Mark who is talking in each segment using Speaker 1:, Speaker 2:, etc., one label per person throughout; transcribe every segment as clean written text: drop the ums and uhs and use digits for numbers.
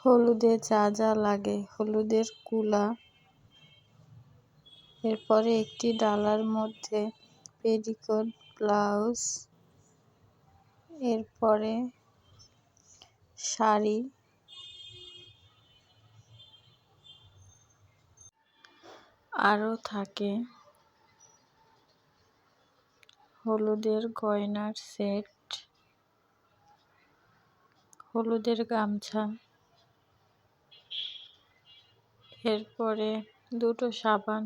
Speaker 1: হলুদে যা যা লাগে: হলুদের কুলা, এরপরে একটি ডালার মধ্যে পেটিকোট ব্লাউজ, এরপরে শাড়ি, আরও থাকে হলুদের গয়নার সেট, হলুদের গামছা, এরপরে দুটো সাবান,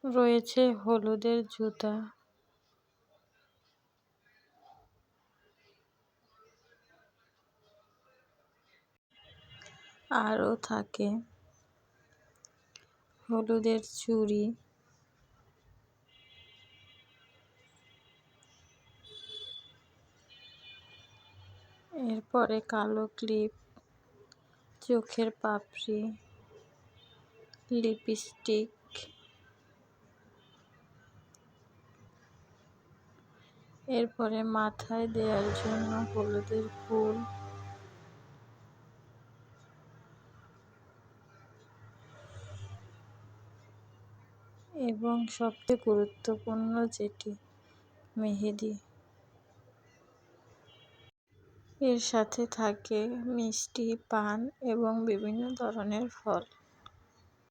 Speaker 1: রয়েছে হলুদের জুতা, আরও থাকে হলুদের চুড়ি, এরপরে কালো ক্লিপ, চোখের পাপড়ি, লিপস্টিক, এরপরে মাথায় দেওয়ার জন্য হলুদের ফুল, এবং সবচেয়ে গুরুত্বপূর্ণ যেটি মেহেদি। এর সাথে থাকে মিষ্টি, পান এবং বিভিন্ন ধরনের ফল।